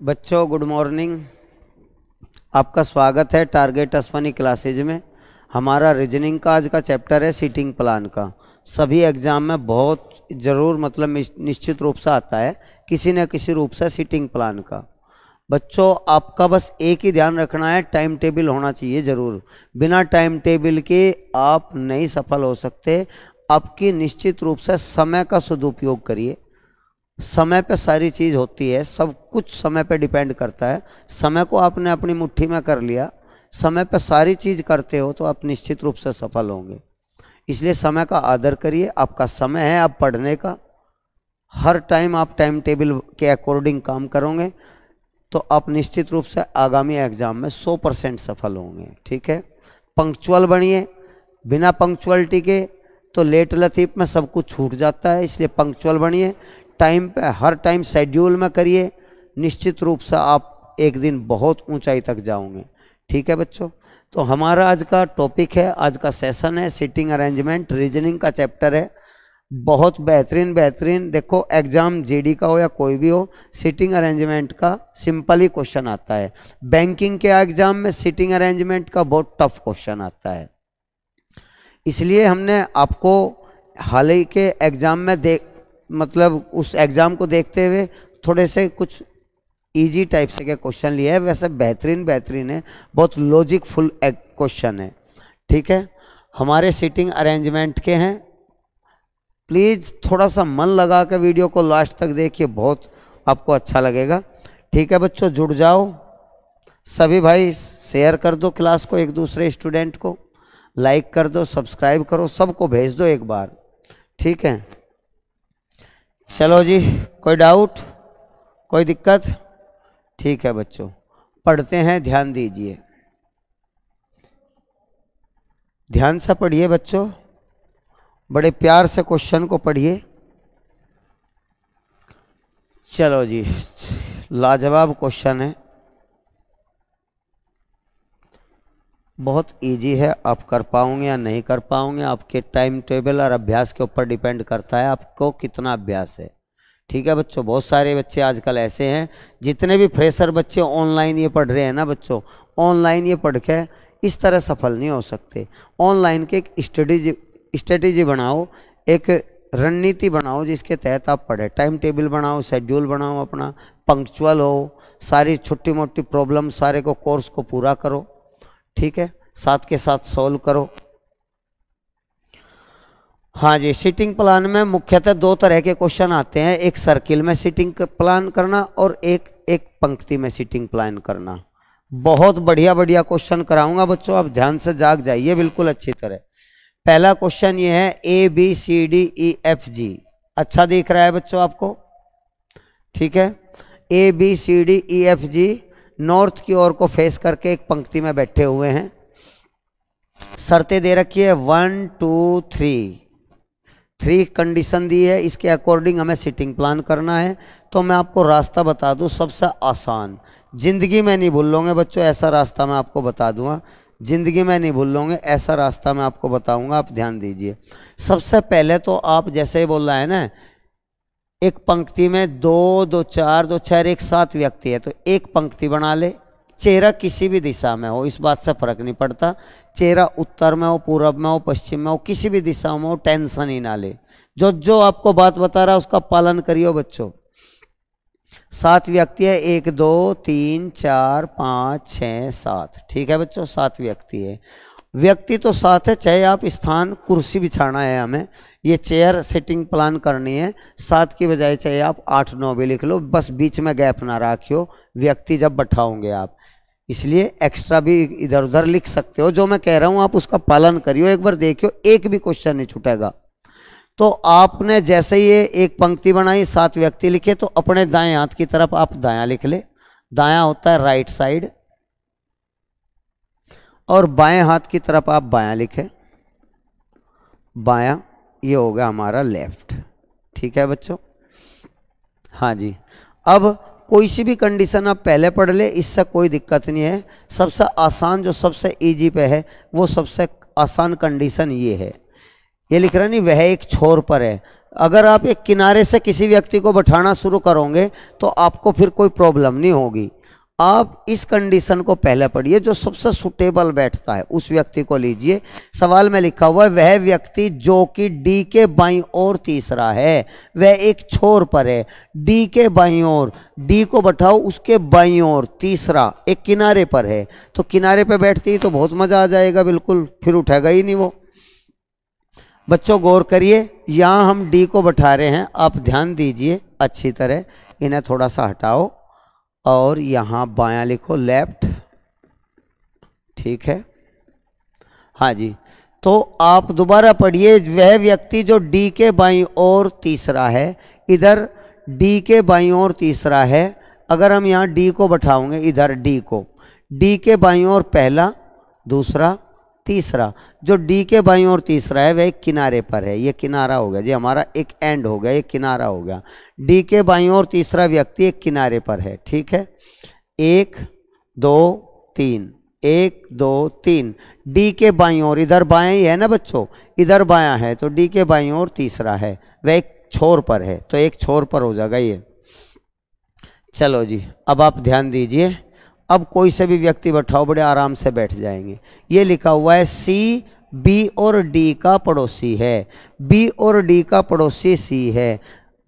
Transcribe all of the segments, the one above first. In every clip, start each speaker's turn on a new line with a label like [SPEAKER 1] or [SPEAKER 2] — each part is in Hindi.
[SPEAKER 1] बच्चों गुड मॉर्निंग। आपका स्वागत है टारगेट अश्वनी क्लासेज में। हमारा रीजनिंग का आज का चैप्टर है सीटिंग प्लान का। सभी एग्जाम में बहुत ज़रूर मतलब निश्चित रूप से आता है किसी न किसी रूप से सीटिंग प्लान का। बच्चों आपका बस एक ही ध्यान रखना है, टाइम टेबल होना चाहिए ज़रूर। बिना टाइम टेबल के आप नहीं सफल हो सकते। आपकी निश्चित रूप से समय का सदुपयोग करिए। समय पे सारी चीज़ होती है, सब कुछ समय पे डिपेंड करता है। समय को आपने अपनी मुट्ठी में कर लिया, समय पे सारी चीज़ करते हो तो आप निश्चित रूप से सफल होंगे। इसलिए समय का आदर करिए। आपका समय है आप पढ़ने का, हर टाइम आप टाइम टेबल के अकॉर्डिंग काम करोगे तो आप निश्चित रूप से आगामी एग्जाम में 100% सफल होंगे। ठीक है, पंक्चुअल बनिए। बिना पंक्चुअलिटी के तो लेट लतीफ़ में सब कुछ छूट जाता है, इसलिए पंक्चुअल बनिए। टाइम पे हर टाइम शेड्यूल में करिए, निश्चित रूप से आप एक दिन बहुत ऊंचाई तक जाओगे। ठीक है बच्चों, तो हमारा आज का टॉपिक है, आज का सेशन है सीटिंग अरेंजमेंट। रीजनिंग का चैप्टर है, बहुत बेहतरीन। देखो एग्जाम जीडी का हो या कोई भी हो, सीटिंग अरेंजमेंट का सिंपल ही क्वेश्चन आता है। बैंकिंग के एग्जाम में सीटिंग अरेंजमेंट का बहुत टफ क्वेश्चन आता है। इसलिए हमने आपको हाल ही के एग्जाम में मतलब उस एग्ज़ाम को देखते हुए थोड़े से कुछ इजी टाइप से के क्वेश्चन लिए है। वैसे बेहतरीन है, बहुत लॉजिकफुल क्वेश्चन है। ठीक है, हमारे सीटिंग अरेंजमेंट के हैं। प्लीज़ थोड़ा सा मन लगा के वीडियो को लास्ट तक देखिए, बहुत आपको अच्छा लगेगा। ठीक है बच्चों, जुड़ जाओ सभी भाई, शेयर कर दो क्लास को एक दूसरे स्टूडेंट को, लाइक कर दो, सब्सक्राइब करो, सबको भेज दो एक बार। ठीक है, चलो जी, कोई डाउट, कोई दिक्कत? ठीक है बच्चों, पढ़ते हैं, ध्यान दीजिए, ध्यान से पढ़िए बच्चों, बड़े प्यार से क्वेश्चन को पढ़िए। चलो जी, लाजवाब क्वेश्चन है, बहुत इजी है। आप कर पाओगे या नहीं कर पाओगे, आपके टाइम टेबल और अभ्यास के ऊपर डिपेंड करता है आपको कितना अभ्यास है। ठीक है बच्चों, बहुत सारे बच्चे आजकल ऐसे हैं, जितने भी फ्रेशर बच्चे ऑनलाइन ये पढ़ रहे हैं ना बच्चों, ऑनलाइन ये पढ़ के इस तरह सफल नहीं हो सकते। ऑनलाइन के एक स्ट्रेटेजी बनाओ, एक रणनीति बनाओ जिसके तहत आप पढ़े। टाइम टेबल बनाओ, शेड्यूल बनाओ अपना, पंक्चुअल हो, सारी छोटी मोटी प्रॉब्लम सारे को कोर्स को पूरा करो। ठीक है, साथ के साथ सॉल्व करो। हाँ जी, सीटिंग प्लान में मुख्यतः दो तरह के क्वेश्चन आते हैं, एक सर्किल में सीटिंग प्लान करना और एक पंक्ति में सीटिंग प्लान करना। बहुत बढ़िया क्वेश्चन कराऊंगा बच्चों, आप ध्यान से जाग जाइए बिल्कुल अच्छी तरह। पहला क्वेश्चन ये है ABCDEFG। अच्छा दिख रहा है बच्चों आपको? ठीक है, ABCDEFG नॉर्थ की ओर को फेस करके एक पंक्ति में बैठे हुए हैं। शर्तें दे रखी है 1 2 3 कंडीशन दी है, इसके अकॉर्डिंग हमें सीटिंग प्लान करना है। तो मैं आपको रास्ता बता दूं, सबसे आसान, जिंदगी में नहीं भूलोगे बच्चों, ऐसा रास्ता मैं आपको बता दूंगा, जिंदगी में नहीं भूलोगे ऐसा रास्ता मैं आपको बताऊंगा, आप ध्यान दीजिए। सबसे पहले तो आप जैसे ही बोल रहा है ना, एक पंक्ति में 2 2 4 2 4 एक 7 व्यक्ति है, तो एक पंक्ति बना ले। चेहरा किसी भी दिशा में हो, इस बात से फर्क नहीं पड़ता, चेहरा उत्तर में हो, पूर्व में हो, पश्चिम में हो, किसी भी दिशा में हो, टेंशन ही ना ले। जो आपको बात बता रहा है उसका पालन करियो बच्चों। 7 व्यक्ति है, 1 2 3 4 5 6 7। ठीक है बच्चों, 7 व्यक्ति है। व्यक्ति तो 7 है, चाहे आप स्थान कुर्सी बिछाना है, हमें ये चेयर सेटिंग प्लान करनी है, 7 की बजाय चाहे आप 8 9 भी लिख लो, बस बीच में गैप ना रखियो व्यक्ति जब बैठाओगे आप, इसलिए एक्स्ट्रा भी इधर उधर लिख सकते हो। जो मैं कह रहा हूँ आप उसका पालन करियो, एक बार देखियो एक भी क्वेश्चन नहीं छूटेगा। तो आपने जैसे ही ये एक पंक्ति बनाई, 7 व्यक्ति लिखे, तो अपने दाएं हाथ की तरफ आप दायां लिख ले। दायां होता है राइट साइड, और बाएं हाथ की तरफ आप बायां लिखें, बायां ये हो गया हमारा लेफ्ट। ठीक है बच्चों, हाँ जी। अब कोई सी भी कंडीशन आप पहले पढ़ ले, इससे कोई दिक्कत नहीं है। सबसे आसान जो सबसे इजी पे है, वो सबसे आसान कंडीशन ये है, ये लिख रहा नहीं, वह एक छोर पर है। अगर आप एक किनारे से किसी व्यक्ति को बैठाना शुरू करोगे तो आपको फिर कोई प्रॉब्लम नहीं होगी। आप इस कंडीशन को पहले पढ़िए, जो सबसे सुटेबल बैठता है उस व्यक्ति को लीजिए। सवाल में लिखा हुआ है वह व्यक्ति जो कि डी के बाईं ओर तीसरा है, वह एक छोर पर है। डी के बाईं ओर, डी को बैठाओ उसके बाईं ओर, तीसरा एक किनारे पर है। तो किनारे पे बैठती ही तो बहुत मजा आ जाएगा, बिल्कुल फिर उठेगा ही नहीं वो। बच्चों गौर करिए, यहाँ हम डी को बैठा रहे हैं, आप ध्यान दीजिए अच्छी तरह। इन्हें थोड़ा सा हटाओ और यहाँ बायां लिखो, लेफ्ट, ठीक है। हाँ जी, तो आप दोबारा पढ़िए, वह व्यक्ति जो डी के बाईं ओर तीसरा है, इधर डी के बाईं ओर तीसरा है। अगर हम यहाँ डी को बैठाओगे, इधर डी को, डी के बाईं ओर पहला, दूसरा, तीसरा। जो डी के बाईं ओर तीसरा है वह एक किनारे पर है, ये किनारा हो गया जी हमारा, एक एंड हो गया, ये किनारा हो गया। डी के बाईं ओर तीसरा व्यक्ति एक किनारे पर है, ठीक है। 1 2 3, 1 2 3। डी के बाईं ओर, इधर बायां ही है ना बच्चों, इधर बायां है, तो डी के बाईं ओर तीसरा है, वह एक छोर पर है, तो एक छोर पर हो जाएगा ये। चलो जी, अब आप ध्यान दीजिए। अब कोई से भी व्यक्ति बैठाओ, बड़े आराम से बैठ जाएंगे। ये लिखा हुआ है सी बी और डी का पड़ोसी है, बी और डी का पड़ोसी सी है।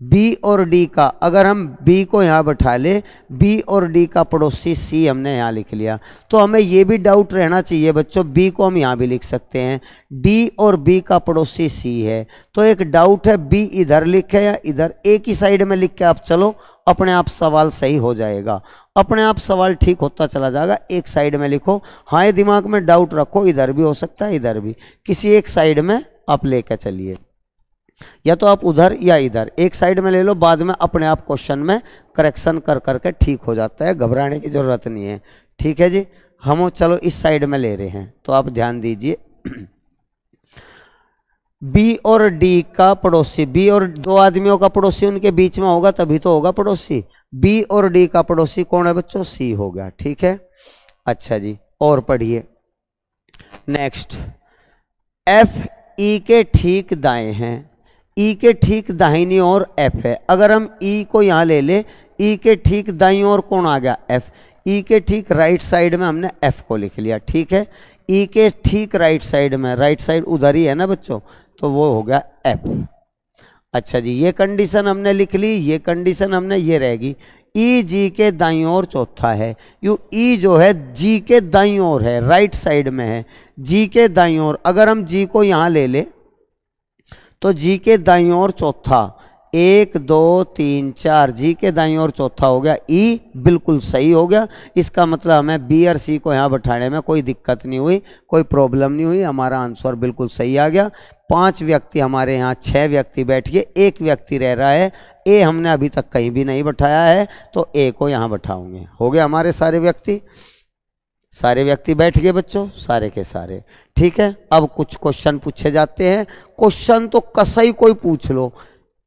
[SPEAKER 1] बी और डी का, अगर हम बी को यहाँ बैठा ले, बी और डी का पड़ोसी सी हमने यहाँ लिख लिया, तो हमें ये भी डाउट रहना चाहिए बच्चों, बी को हम यहाँ भी लिख सकते हैं, डी और बी का पड़ोसी सी है। तो एक डाउट है बी इधर लिखे या इधर, एक ही साइड में लिख के आप चलो, अपने आप सवाल सही हो जाएगा, अपने आप सवाल ठीक होता चला जाएगा। एक साइड में लिखो, हाँ ये दिमाग में डाउट रखो, इधर भी हो सकता है इधर भी, किसी एक साइड में आप लेकर चलिए, या तो आप उधर या इधर, एक साइड में ले लो, बाद में अपने आप क्वेश्चन में करेक्शन कर करके ठीक हो जाता है, घबराने की जरूरत नहीं है, ठीक है जी। हम चलो इस साइड में ले रहे हैं, तो आप ध्यान दीजिए। बी और डी का पड़ोसी, बी और दो आदमियों का पड़ोसी उनके बीच में होगा तभी तो होगा पड़ोसी। बी और डी का पड़ोसी कौन है बच्चों, सी हो गया, ठीक है। अच्छा जी, और पढ़िए नेक्स्ट। एफ ई के ठीक दाएं हैं, ई के ठीक दाहिनी ओर एफ है। अगर हम ई को यहाँ ले ले, ई के ठीक दाईं ओर कौन आ गया, एफ। ई के ठीक राइट साइड में हमने एफ को लिख लिया, ठीक है। ई के ठीक राइट साइड में, राइट साइड उधर ही है ना बच्चों, तो वो हो गया एफ। अच्छा जी, ये कंडीशन हमने लिख ली, ये कंडीशन हमने ये रहेगी। ई जी के दाईं ओर चौथा है, यू ई जो है जी के दाईं ओर है, राइट साइड में है, जी के दाईं ओर। अगर हम जी को यहाँ ले ले तो जी के दाईं ओर चौथा, 1 2 3 4, जी के दाईं ओर चौथा हो गया, ई बिल्कुल सही हो गया। इसका मतलब हमें बी और सी को यहाँ बैठाने में कोई दिक्कत नहीं हुई, कोई प्रॉब्लम नहीं हुई, हमारा आंसर बिल्कुल सही आ गया। 5 व्यक्ति हमारे यहाँ, 6 व्यक्ति बैठ गए, 1 व्यक्ति रह रहा है, ए हमने अभी तक कहीं भी नहीं बैठाया है, तो ए को यहाँ बैठाओगे। हो गए हमारे सारे व्यक्ति, सारे व्यक्ति बैठ गए बच्चों, सारे के सारे, ठीक है। अब कुछ क्वेश्चन पूछे जाते हैं। क्वेश्चन तो कसा ही कोई पूछ लो,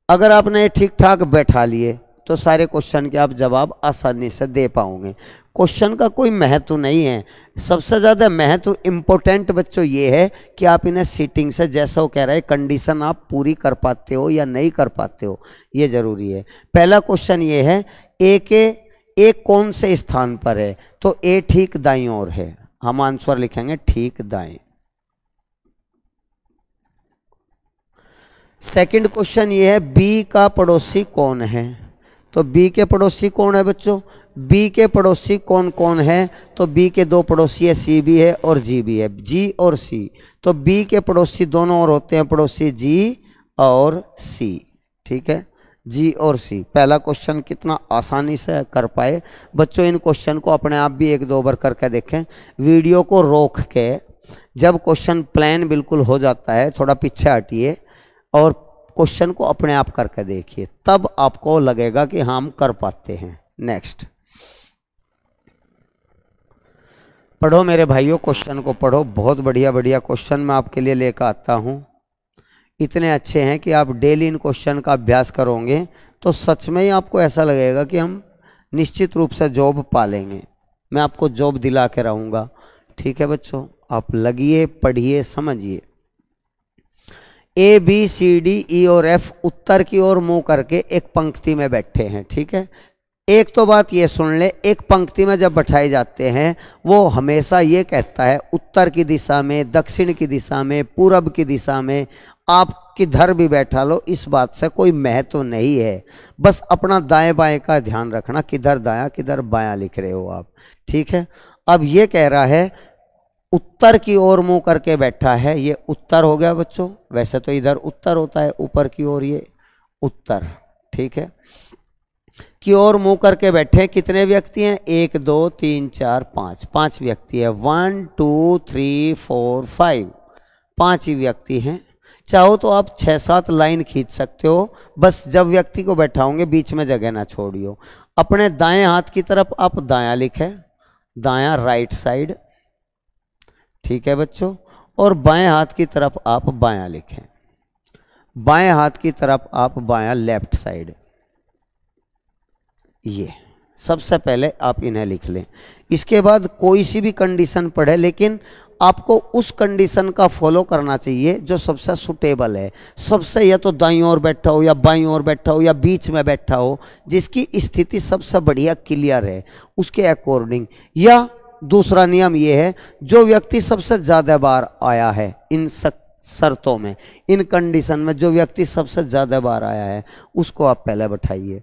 [SPEAKER 1] अगर आपने ठीक ठाक बैठा लिए तो सारे क्वेश्चन के आप जवाब आसानी से दे पाओगे। क्वेश्चन का कोई महत्व नहीं है, सबसे ज़्यादा महत्व इम्पोर्टेंट बच्चों ये है कि आप इन्हें सीटिंग से, जैसा वो कह रहा है, कंडीशन आप पूरी कर पाते हो या नहीं कर पाते हो, ये ज़रूरी है। पहला क्वेश्चन ये है, ए के एक कौन से स्थान पर है, तो ए ठीक दाईं ओर है, हम आंसर लिखेंगे ठीक दाएं। सेकंड क्वेश्चन ये है, बी का पड़ोसी कौन है, तो बी के पड़ोसी कौन है बच्चों, बी के पड़ोसी कौन कौन है, तो बी के 2 पड़ोसी है, सी भी है और जी भी है, जी और सी। तो बी के पड़ोसी दोनों ओर होते हैं पड़ोसी, जी और सी, ठीक है, जी और सी। पहला क्वेश्चन कितना आसानी से कर पाए बच्चों। इन क्वेश्चन को अपने आप भी 1-2 बार करके देखें, वीडियो को रोक के, जब क्वेश्चन प्लान बिल्कुल हो जाता है, थोड़ा पीछे हटिए और क्वेश्चन को अपने आप करके देखिए, तब आपको लगेगा कि हम कर पाते हैं। नेक्स्ट पढ़ो मेरे भाइयों, क्वेश्चन को पढ़ो, बहुत बढ़िया बढ़िया क्वेश्चन मैं आपके लिए लेकर आता हूँ, इतने अच्छे हैं कि आप डेली इन क्वेश्चन का अभ्यास करोगे तो सच में ही आपको ऐसा लगेगा कि हम निश्चित रूप से जॉब पा लेंगे, मैं आपको जॉब दिला के रहूँगा, ठीक है बच्चों। आप लगिए, पढ़िए, समझिए। A B C D E और एफ उत्तर की ओर मुंह करके एक पंक्ति में बैठे हैं, ठीक है। एक तो बात ये सुन ले, एक पंक्ति में जब बैठाए जाते हैं वो हमेशा ये कहता है उत्तर की दिशा में, दक्षिण की दिशा में, पूरब की दिशा में, आप किधर भी बैठा लो, इस बात से कोई महत्व नहीं है। बस अपना दाएं बाएं का ध्यान रखना, किधर दायां किधर बायां लिख रहे हो आप, ठीक है। अब ये कह रहा है उत्तर की ओर मुंह करके बैठा है, ये उत्तर हो गया बच्चों। वैसे तो इधर उत्तर होता है, ऊपर की ओर ये उत्तर, ठीक है। की ओर मुंह करके बैठे कितने व्यक्ति हैं? 1 2 3 4 5, 5 व्यक्ति है। 1 2 3 4 5, 5 ही व्यक्ति हैं। चाहो तो आप 6-7 लाइन खींच सकते हो, बस जब व्यक्ति को बैठाओगे बीच में जगह ना छोड़ियो। अपने दाएं हाथ की तरफ आप दायां लिखें, दायां राइट साइड, ठीक है बच्चों। और बाएं हाथ की तरफ आप बायां लिखें, बाएं हाथ की तरफ आप बायां लेफ्ट साइड। ये सबसे पहले आप इन्हें लिख लें। इसके बाद कोई सी भी कंडीशन पढ़े, लेकिन आपको उस कंडीशन का फॉलो करना चाहिए जो सबसे सुटेबल है। सबसे या तो दाईं ओर बैठा हो या बाईं ओर बैठा हो या बीच में बैठा हो, जिसकी स्थिति सबसे बढ़िया क्लियर है उसके अकॉर्डिंग। या दूसरा नियम ये है, जो व्यक्ति सबसे ज़्यादा बार आया है इन शर्तों में, इन कंडीशन में जो व्यक्ति सबसे ज़्यादा बार आया है उसको आप पहले बैठाइए।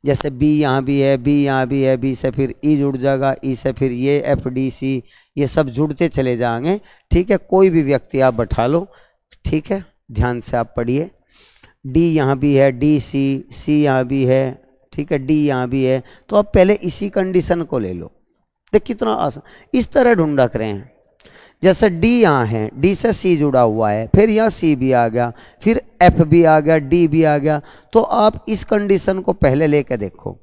[SPEAKER 1] जैसे बी यहाँ भी है, बी यहाँ भी है, बी से फिर ई जुड़ जाएगा, ई से फिर ये एफ डी सी, ये सब जुड़ते चले जाएंगे, ठीक है। कोई भी व्यक्ति आप बैठा लो, ठीक है। ध्यान से आप पढ़िए। डी यहाँ भी है, डी सी, सी यहाँ भी है, ठीक है, डी यहाँ भी है। तो आप पहले इसी कंडीशन को ले लो। देख कितना आसान, इस तरह ढूंढा करें। जैसे डी यहाँ है, डी से सी जुड़ा हुआ है, फिर यहाँ सी भी आ गया, फिर एफ भी आ गया, डी भी आ गया। तो आप इस कंडीशन को पहले लेके देखो,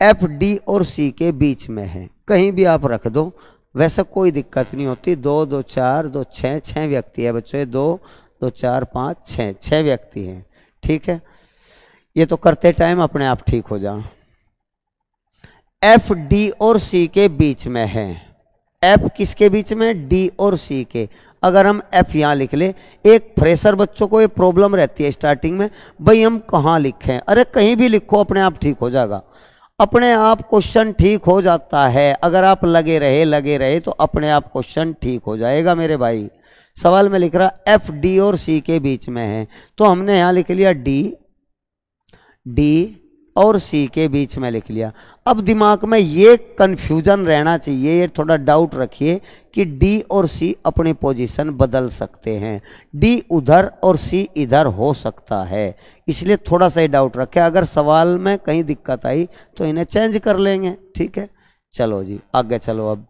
[SPEAKER 1] एफ डी और सी के बीच में है, कहीं भी आप रख दो, वैसे कोई दिक्कत नहीं होती। 2 2 4 2 6, 6 व्यक्ति है बच्चों, 2 2 4 5 6, 6 व्यक्ति हैं, ठीक है। ये तो करते टाइम अपने आप ठीक हो जाओ। एफ डी और सी के बीच में है। एफ किसके बीच में? डी और सी के। अगर हम एफ यहाँ लिख ले, एक फ्रेशर बच्चों को ये प्रॉब्लम रहती है स्टार्टिंग में, भाई हम कहाँ लिखें? अरे कहीं भी लिखो, अपने आप ठीक हो जाएगा, अपने आप क्वेश्चन ठीक हो जाता है। अगर आप लगे रहे तो अपने आप क्वेश्चन ठीक हो जाएगा मेरे भाई। सवाल में लिख रहा एफ डी और सी के बीच में है, तो हमने यहाँ लिख लिया डी और सी के बीच में लिख लिया। अब दिमाग में ये कन्फ्यूजन रहना चाहिए, ये थोड़ा डाउट रखिए कि डी और सी अपनी पोजीशन बदल सकते हैं, डी उधर और सी इधर हो सकता है, इसलिए थोड़ा सा ही डाउट रखें। अगर सवाल में कहीं दिक्कत आई तो इन्हें चेंज कर लेंगे, ठीक है। चलो जी आगे चलो। अब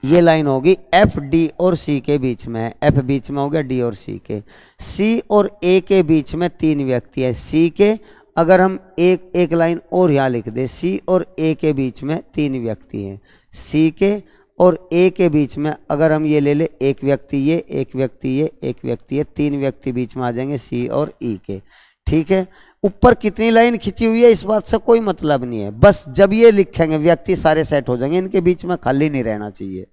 [SPEAKER 1] ये लाइन होगी एफ डी और सी के बीच में है, एफ बीच में हो गया डी और सी के। सी और ए के बीच में 3 व्यक्ति है, सी के। अगर हम एक लाइन और यहाँ लिख दे, सी और ए के बीच में 3 व्यक्ति हैं, सी के और ए के बीच में अगर हम ये ले ले, एक व्यक्ति ये, एक व्यक्ति ये, एक व्यक्ति ये, 3 व्यक्ति बीच में आ जाएंगे सी और ई के, ठीक है। ऊपर कितनी लाइन खिंची हुई है इस बात से कोई मतलब नहीं है, बस जब ये लिखेंगे व्यक्ति सारे सेट हो जाएंगे, इनके बीच में खाली नहीं रहना चाहिए।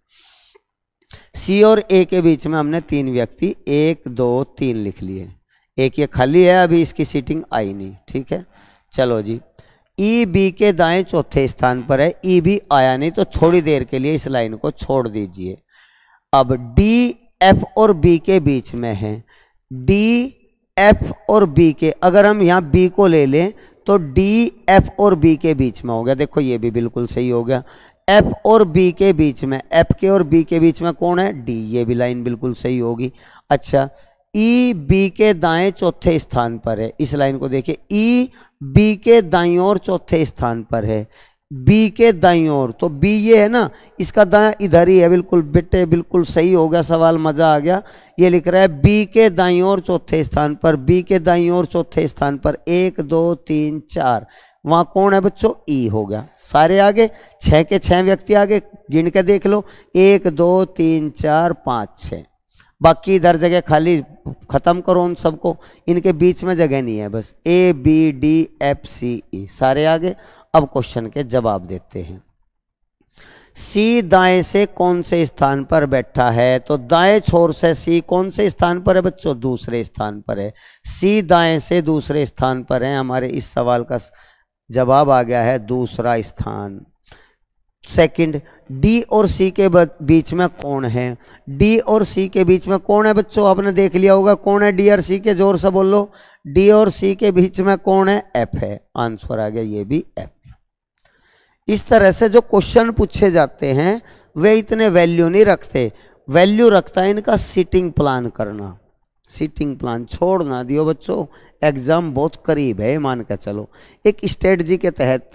[SPEAKER 1] सी और ए के बीच में हमने 3 व्यक्ति 1 2 3 लिख लिए, एक ये खाली है, अभी इसकी सीटिंग आई नहीं, ठीक है। चलो जी, ई बी के दाएं चौथे स्थान पर है, ई भी आया नहीं, तो थोड़ी देर के लिए इस लाइन को छोड़ दीजिए। अब डी एफ और बी के बीच में है, डी एफ और बी के, अगर हम यहाँ बी को ले लें तो डी एफ और बी के बीच में हो गया। देखो ये भी बिल्कुल सही हो गया। एफ और बी के बीच में, एफ के और बी के बीच में कौन है? डी, ये भी लाइन बिल्कुल सही होगी। अच्छा, ई बी के दाएं चौथे स्थान पर है, इस लाइन को देखिए, ई बी के दाईं ओर चौथे स्थान पर है, बी के दाईं ओर, तो बी ये है ना, इसका दायां इधर ही है, बिल्कुल बेटे बिल्कुल सही हो गया सवाल, मजा आ गया। ये लिख रहा है बी के दाईं ओर चौथे स्थान पर, बी के दाईं ओर चौथे स्थान पर 1 2 3 4, वहां कौन है बच्चों? ई हो गया। सारे आगे 6 के 6 व्यक्ति आगे, गिन के देख लो, 1 2 3 4 5 6, बाकी इधर जगह खाली, खत्म करो उन सबको, इनके बीच में जगह नहीं है, बस A B D F C E सारे आगे। अब क्वेश्चन के जवाब देते हैं। सी दाएं से कौन से स्थान पर बैठा है? तो दाएं छोर से सी कौन से स्थान पर है बच्चों? दूसरे स्थान पर है। सी दाएं से दूसरे स्थान पर है। हमारे इस सवाल का जवाब आ गया है दूसरा स्थान। सेकंड, डी और सी के बीच में कौन है? डी और सी के बीच में कौन है बच्चों? आपने देख लिया होगा कौन है डी और सी के, जोर से बोलो। डी और सी के बीच में कौन है? एफ है। आंसर आ गया ये भी एफ। इस तरह से जो क्वेश्चन पूछे जाते हैं वे इतने वैल्यू नहीं रखते। वैल्यू रखता है इनका सीटिंग प्लान करना। सीटिंग प्लान छोड़ ना दियो बच्चों, एग्जाम बहुत करीब है मान के चलो। एक स्ट्रेटजी के तहत,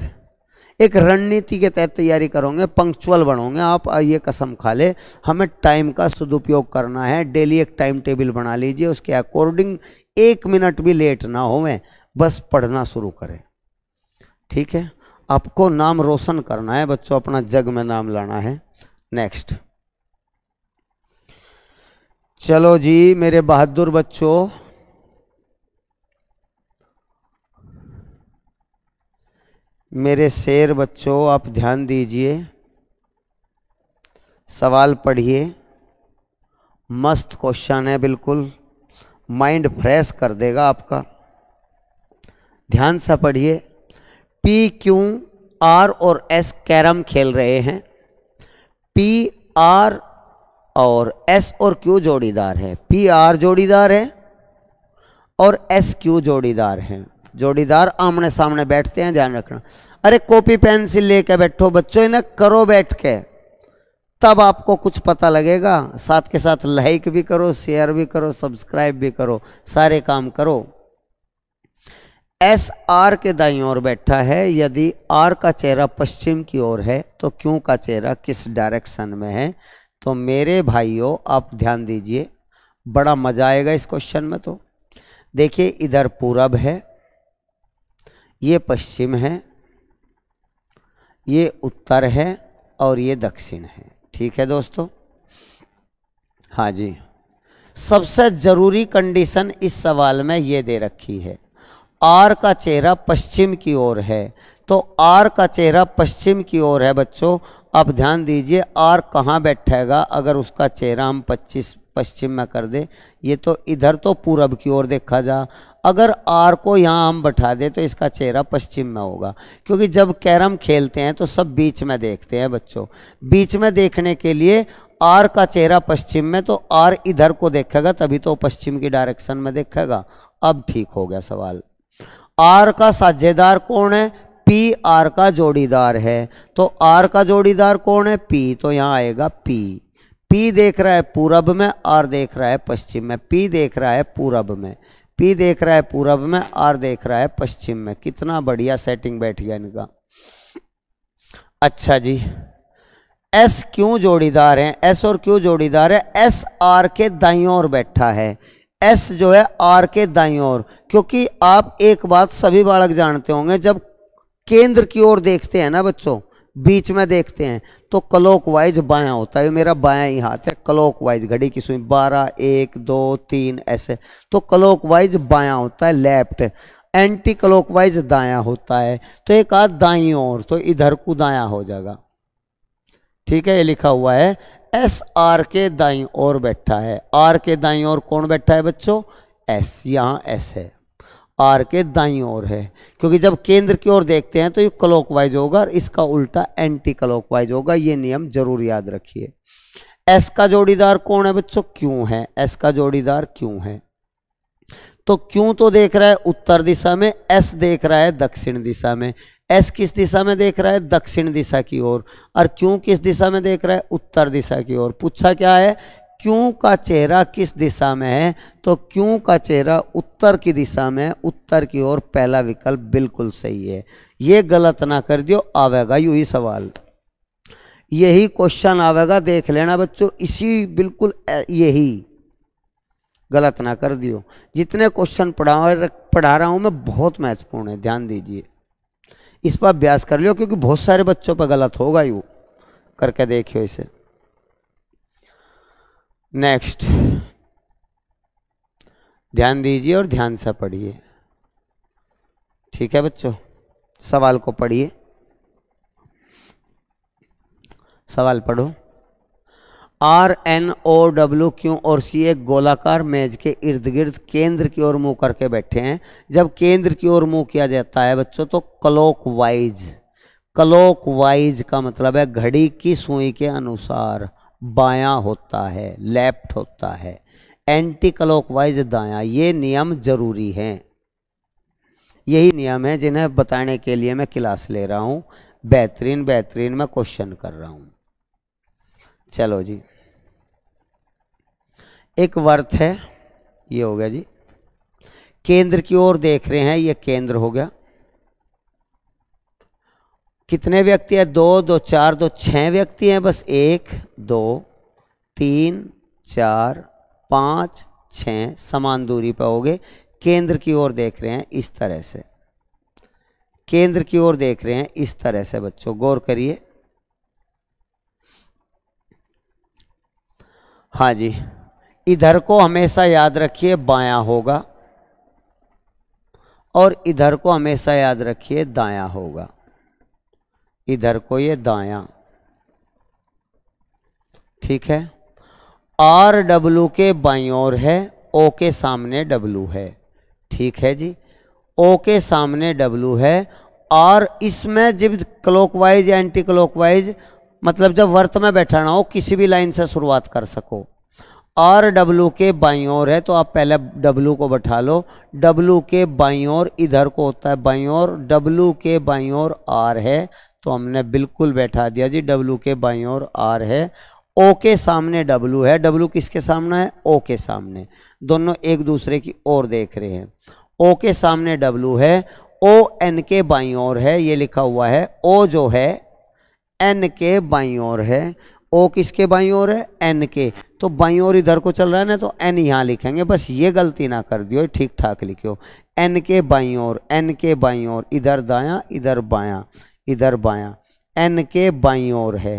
[SPEAKER 1] एक रणनीति के तहत तैयारी करोगे, पंक्चुअल बनोगे आप, ये कसम खा ले। हमें टाइम का सदुपयोग करना है। डेली एक टाइम टेबल बना लीजिए, उसके अकॉर्डिंग 1 मिनट भी लेट ना होवे, बस पढ़ना शुरू करें। ठीक है, आपको नाम रोशन करना है बच्चों, अपना जग में नाम लाना है। नेक्स्ट, चलो जी मेरे बहादुर बच्चों, मेरे शेर बच्चों, आप ध्यान दीजिए, सवाल पढ़िए। मस्त क्वेश्चन है, बिल्कुल माइंड फ्रेश कर देगा आपका। ध्यान से पढ़िए। पी, क्यू, आर और एस कैरम खेल रहे हैं। पी, आर और एस और क्यू जोड़ीदार है। पी, आर जोड़ीदार है और एस, क्यू जोड़ीदार है। जोड़ीदार आमने सामने बैठते हैं, ध्यान रखना। अरे कॉपी पेंसिल लेके बैठो बच्चों, इन्हें करो बैठ के, तब आपको कुछ पता लगेगा। साथ के साथ लाइक भी करो, शेयर भी करो, सब्सक्राइब भी करो, सारे काम करो। एस आर के दाईं ओर बैठा है। यदि आर का चेहरा पश्चिम की ओर है तो क्यू का चेहरा किस डायरेक्शन में है? तो मेरे भाइयों आप ध्यान दीजिए, बड़ा मजा आएगा इस क्वेश्चन में। तो देखिए, इधर पूरब है, ये पश्चिम है, ये उत्तर है और ये दक्षिण है। ठीक है दोस्तों? हाँ जी, सबसे जरूरी कंडीशन इस सवाल में ये दे रखी है, आर का चेहरा पश्चिम की ओर है। तो आर का चेहरा पश्चिम की ओर है बच्चों। आप ध्यान दीजिए, आर कहाँ बैठेगा? अगर उसका चेहरा हम 25 पश्चिम में कर दे, ये तो इधर तो पूरब की ओर देखा जा। अगर आर को यहाँ हम बैठा दे तो इसका चेहरा पश्चिम में होगा, क्योंकि जब कैरम खेलते हैं तो सब बीच में देखते हैं बच्चों। बीच में देखने के लिए आर का चेहरा पश्चिम में, तो आर इधर को देखेगा, तभी तो पश्चिम की डायरेक्शन में देखेगा। अब ठीक हो गया सवाल। आर का साझेदार कौन है? पी आर का जोड़ीदार है। तो आर का जोड़ीदार कौन है? पी। तो यहाँ आएगा पी। पी देख रहा है पूरब में, आर देख रहा है पश्चिम में। पी देख रहा है पूरब में, पी देख रहा है पूरब में, आर देख रहा है पश्चिम में। कितना बढ़िया सेटिंग बैठ गया इनका। अच्छा जी, एस क्यों जोड़ीदार है? एस और क्यों जोड़ीदार है? एस आर के दाईं ओर बैठा है। एस जो है आर के दाईं ओर, क्योंकि आप एक बात सभी बालक जानते होंगे, जब केंद्र की ओर देखते हैं ना बच्चों, बीच में देखते हैं, तो क्लॉकवाइज बायां होता है। मेरा बायां ही हाथ है, क्लॉकवाइज घड़ी की सुई 12 1 2 3 ऐसे, तो क्लॉकवाइज बायां होता है। लेफ्ट एंटी क्लॉकवाइज दायां होता है। तो एक हाथ दाईं ओर, तो इधर को दायां हो जाएगा। ठीक है, ये लिखा हुआ है एस आर के दाईं ओर बैठा है। आर के दाईं ओर कौन बैठा है बच्चों? एस। यहाँ एस है, आर के दाईं ओर है, क्योंकि जब केंद्र की ओर देखते हैं तो ये क्लॉकवाइज होगा और इसका उल्टा एंटी क्लॉकवाइज होगा। ये नियम जरूर याद रखिए। एस का जोड़ीदार कौन है बच्चों? क्यों है। एस का जोड़ीदार क्यों है? तो क्यों तो देख रहा है उत्तर दिशा में, एस देख रहा है दक्षिण दिशा में। एस किस दिशा में देख रहा है? दक्षिण दिशा की ओर। और क्यों किस दिशा में देख रहा है? उत्तर दिशा की ओर। पूछा क्या है? क्यों का चेहरा किस दिशा में है? तो क्यों का चेहरा उत्तर की दिशा में, उत्तर की ओर। पहला विकल्प बिल्कुल सही है। ये गलत ना कर दियो, आवेगा यू ही सवाल, यही क्वेश्चन आवेगा, देख लेना बच्चों। इसी बिल्कुल यही, गलत ना कर दियो। जितने क्वेश्चन पढ़ा रहा हूं मैं बहुत महत्वपूर्ण है, ध्यान दीजिए, इस पर अभ्यास कर लियो, क्योंकि बहुत सारे बच्चों पर गलत होगा। यू करके देखियो इसे। नेक्स्ट, ध्यान दीजिए और ध्यान से पढ़िए। ठीक है बच्चों, सवाल को पढ़िए। सवाल पढ़ो। R N O W Q और सी एक गोलाकार मेज के इर्द गिर्द केंद्र की ओर मुंह करके बैठे हैं। जब केंद्र की ओर मुंह किया जाता है बच्चों तो क्लॉकवाइज, क्लॉकवाइज का मतलब है घड़ी की सुई के अनुसार बायां होता है, लेफ्ट होता है, एंटी क्लॉकवाइज दायां। ये नियम जरूरी हैं, यही नियम है जिन्हें बताने के लिए मैं क्लास ले रहा हूं। बेहतरीन बेहतरीन मैं क्वेश्चन कर रहा हूं। चलो जी, एक वर्त है, ये हो गया जी। केंद्र की ओर देख रहे हैं, ये केंद्र हो गया। कितने व्यक्ति है? 2 2 4 2 6 व्यक्ति हैं बस। 1 2 3 4 5 6 समान दूरी पर हो गए। केंद्र की ओर देख रहे हैं इस तरह से, केंद्र की ओर देख रहे हैं इस तरह से। बच्चों गौर करिए। हाँ जी, इधर को हमेशा याद रखिए बायां होगा और इधर को हमेशा याद रखिए दायां होगा। इधर को ये दायां, ठीक है। आर डब्ल्यू के बाईं ओर है, ओ के सामने डब्ल्यू है, ठीक है जी। ओ के सामने डब्ल्यू है और इसमें जब क्लॉकवाइज या एंटी क्लॉकवाइज, मतलब जब वर्त में बैठाना हो किसी भी लाइन से शुरुआत कर सको। आर डब्ल्यू के बाईं ओर है तो आप पहले डब्ल्यू को बैठा लो। डब्ल्यू के बाईं ओर इधर को होता है बाईं ओर, डब्ल्यू के बाईं ओर आर है तो हमने बिल्कुल बैठा दिया जी। डब्ल्यू के बाईं ओर आर है, ओ के सामने डब्ल्यू है। डब्ल्यू किसके सामने है? ओ के सामने। दोनों एक दूसरे की ओर देख रहे हैं। ओ के सामने डब्ल्यू है, ओ एन के बाईं ओर है, ये लिखा हुआ है। ओ जो है एन के बाईं ओर है। ओ किसके बाईं ओर है? एन के। तो बाईं ओर इधर को चल रहा है ना, तो एन यहाँ लिखेंगे, बस ये गलती ना कर दियो, ठीक ठाक लिखियो। एन के बाईं ओर, एन के बाईं ओर, इधर दायां इधर बायां, इधर बायां। एन के बाईं ओर है,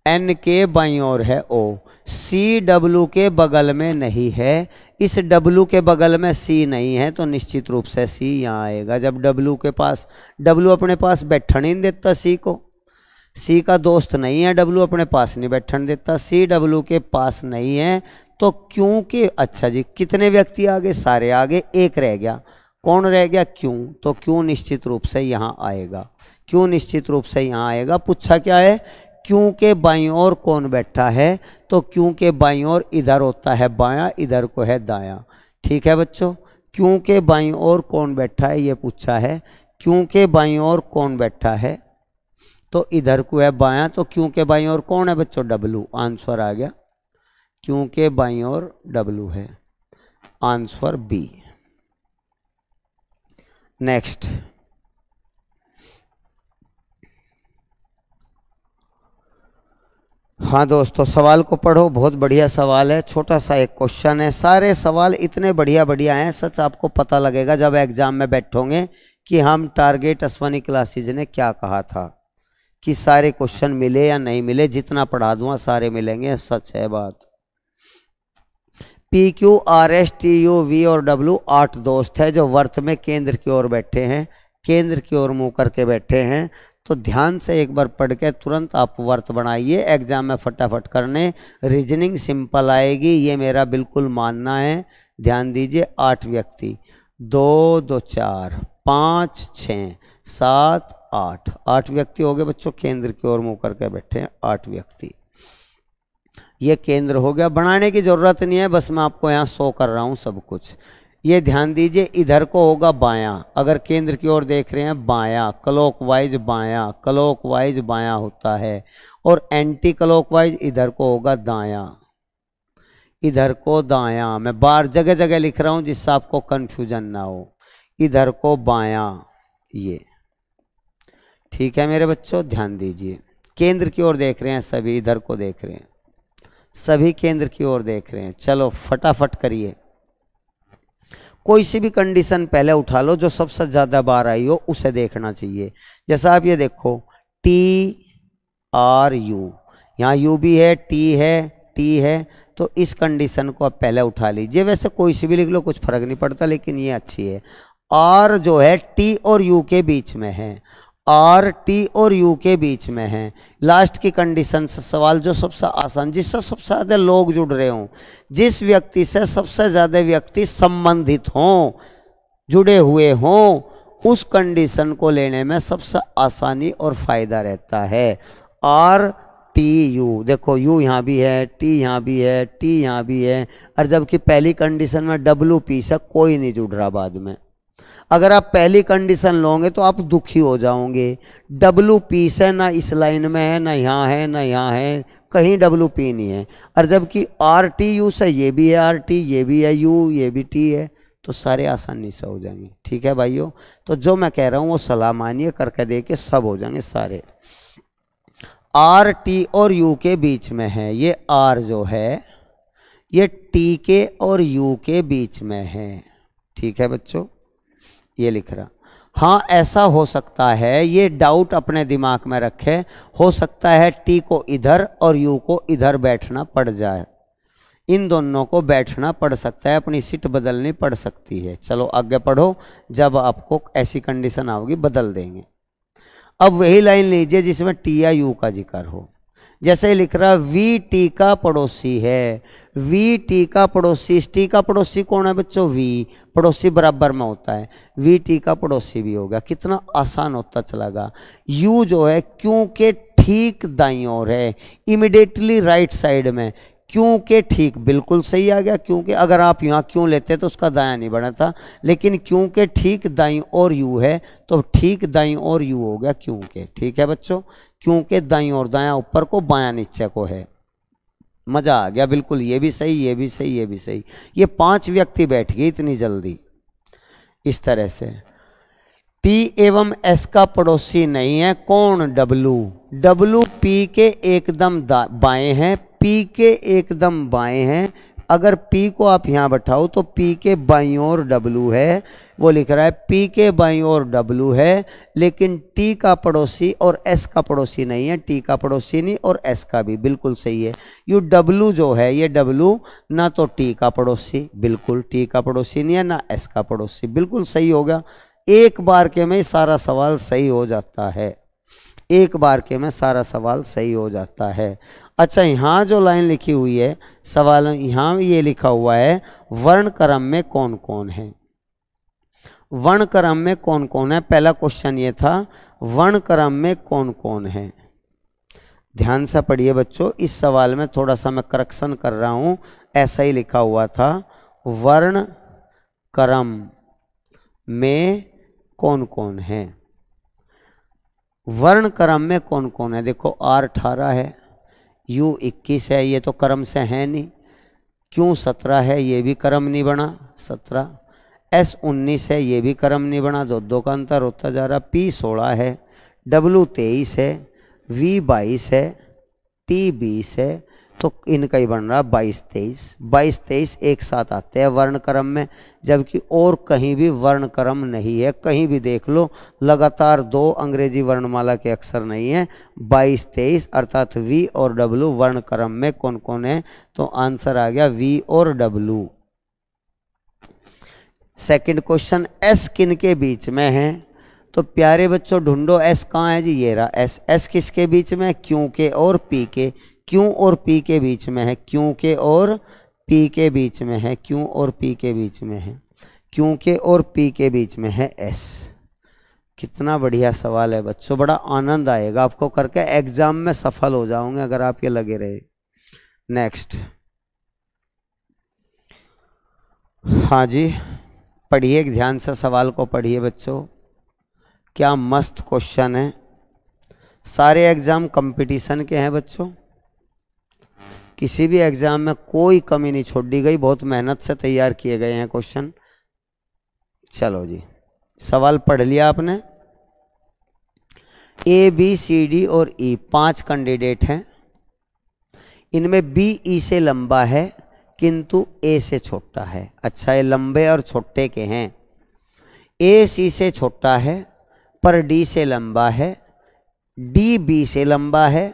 [SPEAKER 1] एन के बाईं ओर है ओ। सी डब्ल्यू के बगल में नहीं है। इस डब्ल्यू के बगल में सी नहीं है तो निश्चित रूप से सी यहाँ आएगा। जब डब्ल्यू के पास, डब्ल्यू अपने पास बैठन ही नहीं देता सी को, सी का दोस्त नहीं है, डब्ल्यू अपने पास नहीं बैठन देता। सी डब्ल्यू के पास नहीं है तो क्योंकि, अच्छा जी, कितने व्यक्ति आगे? सारे आगे, एक रह गया। कौन रह गया? क्यों। तो क्यों निश्चित रूप से यहाँ आएगा, क्यों निश्चित रूप से यहाँ आएगा। पूछा क्या है? क्यों के बाईं ओर कौन बैठा है? तो क्यों के बाईं ओर इधर होता है बायां, इधर को है दायां, ठीक है बच्चों। क्यों के बाईं ओर कौन बैठा है ये पूछा है। क्यों के बाईं ओर कौन बैठा है? तो इधर को है बायां, तो क्यों के बाईं ओर कौन है बच्चों? डब्ल्यू। आंसर आ गया, क्यों के बाईं ओर डब्ल्यू है। Answer B. नेक्स्ट, हाँ दोस्तों, सवाल को पढ़ो, बहुत बढ़िया सवाल है। छोटा सा एक क्वेश्चन है। सारे सवाल इतने बढ़िया बढ़िया हैं, सच आपको पता लगेगा जब एग्जाम में बैठोगे कि हम टारगेट अश्वनी क्लासेज ने क्या कहा था, कि सारे क्वेश्चन मिले या नहीं मिले। जितना पढ़ा दूंगा सारे मिलेंगे, सच है बात। P Q R S T U V और डब्ल्यू 8 दोस्त है जो वर्त में केंद्र की ओर बैठे हैं, केंद्र की ओर मुंह करके बैठे हैं। तो ध्यान से एक बार पढ़ के तुरंत आप वर्त बनाइए, एग्जाम में फटाफट करने। रीजनिंग सिंपल आएगी, ये मेरा बिल्कुल मानना है। ध्यान दीजिए। 8 व्यक्ति, 2 2 4 5 6 7 8, 8 व्यक्ति हो गए बच्चों, केंद्र की ओर मुंह करके बैठे हैं 8 व्यक्ति। ये केंद्र हो गया, बनाने की जरूरत नहीं है, बस मैं आपको यहाँ शो कर रहा हूँ सब कुछ। ये ध्यान दीजिए, इधर को होगा बायां। अगर केंद्र की ओर देख रहे हैं बायां, क्लॉकवाइज बायां, क्लॉकवाइज बायां होता है। और एंटी क्लॉकवाइज इधर को होगा दायां, इधर को दायां। मैं बार जगह जगह लिख रहा हूं जिससे आपको कंफ्यूजन ना हो। इधर को बायां, ये ठीक है मेरे बच्चों। ध्यान दीजिए, केंद्र की ओर देख रहे हैं सभी, इधर को देख रहे हैं सभी, केंद्र की ओर देख रहे हैं। चलो फटाफट करिए। कोई सी भी कंडीशन पहले उठा लो जो सबसे ज़्यादा बार आई हो, उसे देखना चाहिए। जैसा आप ये देखो, टी आर यू, यहाँ यू भी है, टी है, तो इस कंडीशन को आप पहले उठा लीजिए। वैसे कोई सी भी लिख लो, कुछ फर्क नहीं पड़ता, लेकिन ये अच्छी है। आर जो है टी और यू के बीच में है, आर टी और यू के बीच में है। लास्ट की कंडीशन से सवाल जो सबसे आसान, जिससे सबसे ज़्यादा लोग जुड़ रहे हों, जिस व्यक्ति से सबसे ज़्यादा व्यक्ति संबंधित हों, जुड़े हुए हों, उस कंडीशन को लेने में सबसे आसानी और फायदा रहता है। आर टी यू, देखो यू यहाँ भी है, टी यहाँ भी है, टी यहाँ भी है, और जबकि पहली कंडीशन में डब्ल्यू पी से कोई नहीं जुड़ रहा बाद में। अगर आप पहली कंडीशन लोगे तो आप दुखी हो जाओगे। डब्ल्यू पी से ना इस लाइन में है, ना यहाँ है, ना यहाँ है, कहीं डब्ल्यू पी नहीं है। और जबकि आर टी यू से ये भी है आर टी, ये भी है यू, ये भी टी है, तो सारे आसानी से हो जाएंगे। ठीक है भाइयों, तो जो मैं कह रहा हूँ वो सलाह मानिए, करके देखिए, सब हो जाएंगे सारे। आर टी और यू के बीच में है, ये आर जो है ये टी के और यू के बीच में है। ठीक है बच्चों, ये लिख रहा। हाँ ऐसा हो सकता है, ये डाउट अपने दिमाग में रखे, हो सकता है टी को इधर और यू को इधर बैठना पड़ जाए, इन दोनों को बैठना पड़ सकता है, अपनी सीट बदलनी पड़ सकती है। चलो आगे पढ़ो, जब आपको ऐसी कंडीशन आओगी बदल देंगे। अब वही लाइन लीजिए जिसमें टी या यू का जिक्र हो। जैसे लिख रहा वी टी का पड़ोसी है, वी टी का पड़ोसी, टी का पड़ोसी कौन है बच्चों? वी, पड़ोसी बराबर में होता है, वी टी का पड़ोसी भी होगा। कितना आसान होता चला गया। यू जो है क्योंकि ठीक दाईं ओर है, इमिडिएटली राइट साइड में, क्योंकि ठीक बिल्कुल सही आ गया, क्योंकि अगर आप यहाँ क्यों लेते तो उसका दायां नहीं बना था, लेकिन क्योंकि ठीक दाईं ओर यू है तो ठीक दाईं ओर यू हो गया क्योंकि। ठीक है बच्चों, क्योंकि दाईं ओर दायां ऊपर को, बायां नीचे को है। मजा आ गया बिल्कुल, ये भी सही, ये भी सही, ये भी सही। ये 5 व्यक्ति बैठ गए इतनी जल्दी। इस तरह से टी एवं एस का पड़ोसी नहीं है कौन? डब्लू। डब्लू पी के एकदम बाएं हैं, पी के एकदम बाएं हैं। अगर पी को आप यहाँ बैठाओ तो पी के बाईं ओर डब्लू है, वो लिख रहा है पी के बाईं ओर डब्लू है, लेकिन टी का पड़ोसी और एस का पड़ोसी नहीं है। टी का पड़ोसी नहीं और एस का भी, बिल्कुल सही है। यू डब्लू जो है, ये डब्लू ना तो टी का पड़ोसी, बिल्कुल टी का पड़ोसी नहीं है, ना एस का पड़ोसी, बिल्कुल सही हो गया। एक बार के में सारा सवाल सही हो जाता है, एक बार के में सारा सवाल सही हो जाता है। अच्छा, यहाँ जो लाइन लिखी हुई है सवाल, यहाँ ये लिखा हुआ है वर्ण क्रम में कौन कौन है। वर्ण क्रम में कौन कौन है, पहला क्वेश्चन ये था वर्ण क्रम में कौन कौन है। ध्यान से पढ़िए बच्चों, इस सवाल में थोड़ा सा मैं करेक्शन कर रहा हूँ, ऐसा ही लिखा हुआ था वर्ण क्रम में कौन कौन है। वर्ण क्रम में कौन कौन है, देखो आर 18 है, यू 21 है, ये तो क्रम से है नहीं, क्यों 17 है, ये भी क्रम नहीं बना 17, एस 19 है, ये भी क्रम नहीं बना, दो का अंतर होता जा रहा, पी 16 है, डब्ल्यू 23 है, वी 22 है, टी 20 है, तो इनका ही बन रहा 22 23 एक साथ आते हैं वर्ण क्रम में, जबकि और कहीं भी वर्ण क्रम नहीं है। कहीं भी देख लो लगातार 2 अंग्रेजी वर्णमाला के अक्षर नहीं है। 22 23 अर्थात वी और डब्ल्यू वर्ण क्रम में कौन कौन है, तो आंसर आ गया वी और डब्ल्यू। सेकंड क्वेश्चन, एस किन के बीच में है, तो प्यारे बच्चों ढूंढो एस कहाँ है जी, ये रहा एस। एस किसके बीच में है? क्यों के और पी के। क्यों और पी के बीच में है, क्यों के और पी के बीच में है, क्यों और पी के बीच में है, क्यों के और पी के बीच में है एस। कितना बढ़िया सवाल है बच्चों, बड़ा आनंद आएगा आपको करके, एग्जाम में सफल हो जाओगे अगर आप ये लगे रहे। नेक्स्ट, हाँ जी पढ़िए ध्यान से, सवाल को पढ़िए बच्चों, क्या मस्त क्वेश्चन है। सारे एग्जाम कंपटीशन के हैं बच्चों, किसी भी एग्जाम में कोई कमी नहीं छोड़ी गई, बहुत मेहनत से तैयार किए गए हैं क्वेश्चन। चलो जी, सवाल पढ़ लिया आपने। ए बी सी डी और ई 5 कैंडिडेट हैं, इनमें बी ई से लंबा है किंतु ए से छोटा है। अच्छा, ये लंबे और छोटे के हैं। ए सी से छोटा है पर डी से लंबा है, डी बी से लंबा है।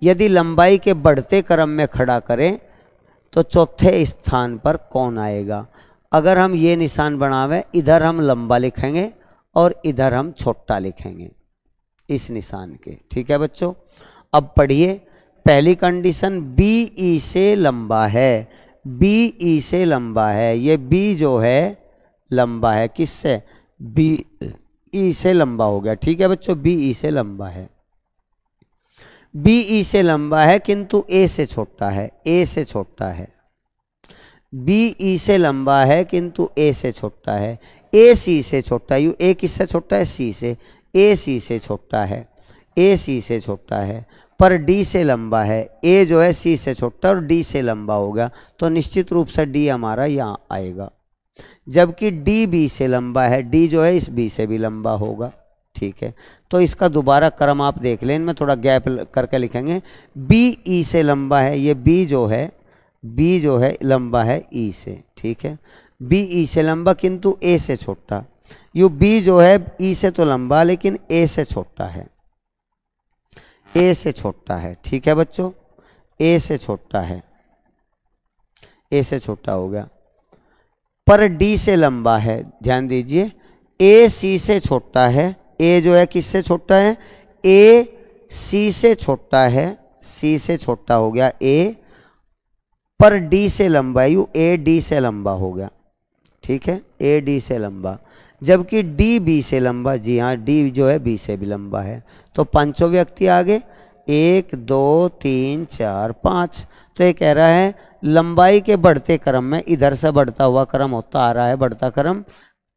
[SPEAKER 1] यदि लंबाई के बढ़ते क्रम में खड़ा करें तो चौथे स्थान पर कौन आएगा। अगर हम ये निशान बनावें, इधर हम लंबा लिखेंगे और इधर हम छोटा लिखेंगे। इस निशान के। ठीक है बच्चों, अब पढ़िए पहली कंडीशन, बी ई से लंबा है, बी ई से लंबा है, ये बी जो है लंबा है, किससे, बी ई से लंबा हो गया। ठीक है बच्चों, बी ई से लंबा है, बी ई से लंबा है किंतु ए से छोटा है, ए से छोटा है, बी ई से लंबा है किंतु ए से छोटा है, ए सी से छोटा है, यू ए किससे छोटा है, सी से, ए सी से छोटा है, ए सी से छोटा है, पर डी से लंबा है, ए जो है सी से छोटा और डी से लंबा होगा, तो निश्चित रूप से डी हमारा यहाँ आएगा। जबकि डी बी से लंबा है, डी जो है इस बी से भी लंबा होगा। ठीक है, तो इसका दोबारा क्रम आप देख लें, इनमें थोड़ा गैप करके लिखेंगे। बी ई से लंबा है, ये बी जो है लंबा है ई से। ठीक है, बी ई से लंबा किंतु ए से छोटा, यू बी जो है ई से तो लंबा लेकिन ए से छोटा है, ए से छोटा है। ठीक है बच्चों, ए से छोटा है, ए से छोटा हो गया, पर डी से लंबा है। ध्यान दीजिए, ए सी से छोटा है, ए जो है किससे छोटा है, ए सी से छोटा है, सी से छोटा हो गया ए, पर डी से लंबा है, यू ए डी से लंबा हो गया। ठीक है, ए डी से लंबा, जबकि डी बी से लंबा, जी हाँ डी जो है बी से भी लंबा है। तो पांचों व्यक्ति आगे, 1 2 3 4 5। तो ये कह रहा है लंबाई के बढ़ते क्रम में इधर से बढ़ता हुआ क्रम होता आ रहा है, बढ़ता क्रम,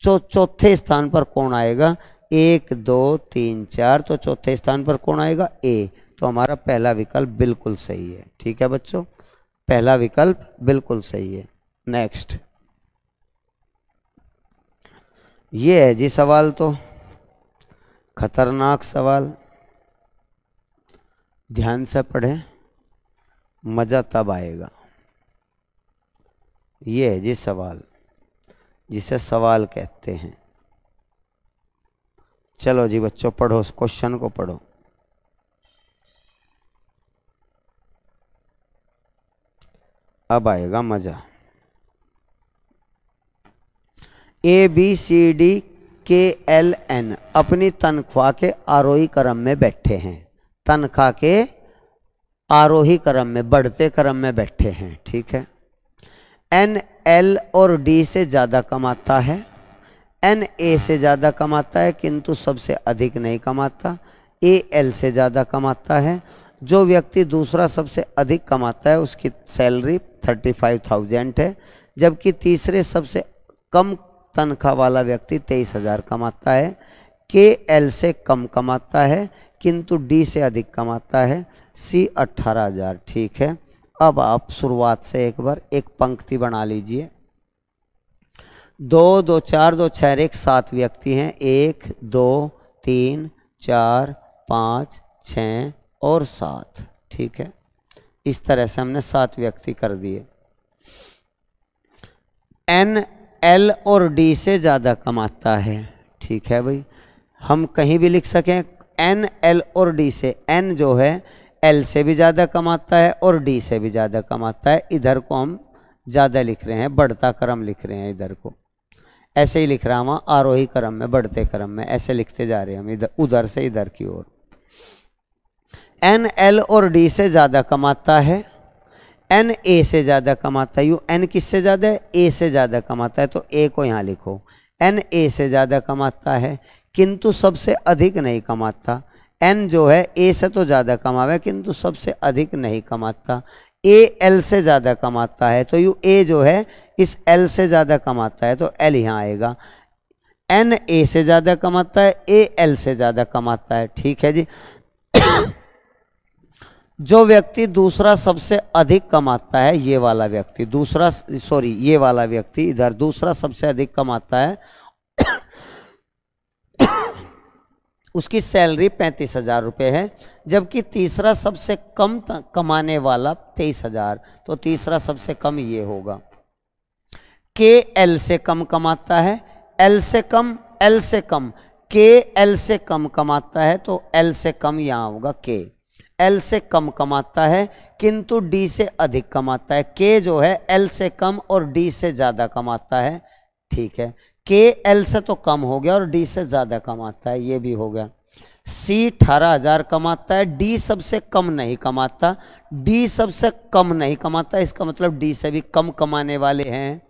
[SPEAKER 1] चौथे स्थान पर कौन आएगा, 1 2 3 4, तो चौथे स्थान पर कौन आएगा, ए। तो हमारा पहला विकल्प बिल्कुल सही है। ठीक है बच्चों, पहला विकल्प बिल्कुल सही है। नेक्स्ट, ये है जी सवाल, तो खतरनाक सवाल, ध्यान से पढ़ें, मजा तब आएगा। ये है जी सवाल, जिसे सवाल कहते हैं। चलो जी बच्चों पढ़ो, उस क्वेश्चन को पढ़ो। अब आएगा मजा। ए बी सी डी के एल एन अपनी तनख्वाह के आरोही क्रम में बैठे हैं, तनख्वाह के आरोही क्रम में, बढ़ते क्रम में बैठे हैं। ठीक है, एन एल और डी से ज़्यादा कमाता है, एन ए से ज़्यादा कमाता है किंतु सबसे अधिक नहीं कमाता, ए एल से ज़्यादा कमाता है। जो व्यक्ति दूसरा सबसे अधिक कमाता है उसकी सैलरी 35,000 है, जबकि तीसरे सबसे कम तनख्वाह वाला व्यक्ति 23,000 कमाता है। के एल से कम कमाता है किंतु डी से अधिक कमाता है, सी 18,000। ठीक है, अब आप शुरुआत से एक बार एक पंक्ति बना लीजिए। 2 2 4 2 6 1 7 व्यक्ति हैं, 1 2 3 4 5 6 और 7। ठीक है, इस तरह से हमने 7 व्यक्ति कर दिए। एन एल और डी से ज़्यादा कमाता है। ठीक है भाई, हम कहीं भी लिख सकें एन एल और डी से, एन जो है एल से भी ज़्यादा कमाता है और डी से भी ज़्यादा कमाता है। इधर को हम ज़्यादा लिख रहे हैं, बढ़ता क्रम लिख रहे हैं, इधर को ऐसे ही लिख रहा हूँ, आरोही क्रम में, बढ़ते क्रम में, ऐसे लिखते जा रहे हैं हम, इधर उधर से इधर की ओर। एन एल और डी से ज़्यादा कमाता है, एन ए से ज़्यादा कमाता है, यू एन किससे ज़्यादा है, ए से ज़्यादा कमाता है, तो ए को यहाँ लिखो। एन ए से ज़्यादा कमाता है किंतु सबसे अधिक नहीं कमाता, एन जो है ए से तो ज़्यादा कमावे किंतु सबसे अधिक नहीं कमाता। ए एल से ज़्यादा कमाता है, तो यू ए जो है इस एल से ज़्यादा कमाता है, तो एल यहाँ आएगा। एन ए से ज़्यादा कमाता है, ए एल से ज़्यादा कमाता है। ठीक है जी। जो व्यक्ति दूसरा सबसे अधिक कमाता है, ये वाला व्यक्ति दूसरा, सॉरी ये वाला व्यक्ति इधर दूसरा सबसे अधिक कमाता है, उसकी सैलरी 35,000 रुपये है, जबकि तीसरा सबसे कम कमाने वाला 23,000, तो तीसरा सबसे कम ये होगा। के एल से कम कमाता है, एल से कम, एल से कम, के एल से कम कमाता है, तो एल से कम यहाँ होगा के। एल से कम कमाता है किंतु डी से अधिक कमाता है, के जो है एल से कम और डी से ज़्यादा कमाता है। ठीक है, के एल से तो कम हो गया और डी से ज़्यादा कमाता है, ये भी हो गया। सी 18,000 कमाता है, डी सबसे कम नहीं कमाता, डी सबसे कम नहीं कमाता, इसका मतलब डी से भी कम कमाने वाले हैं।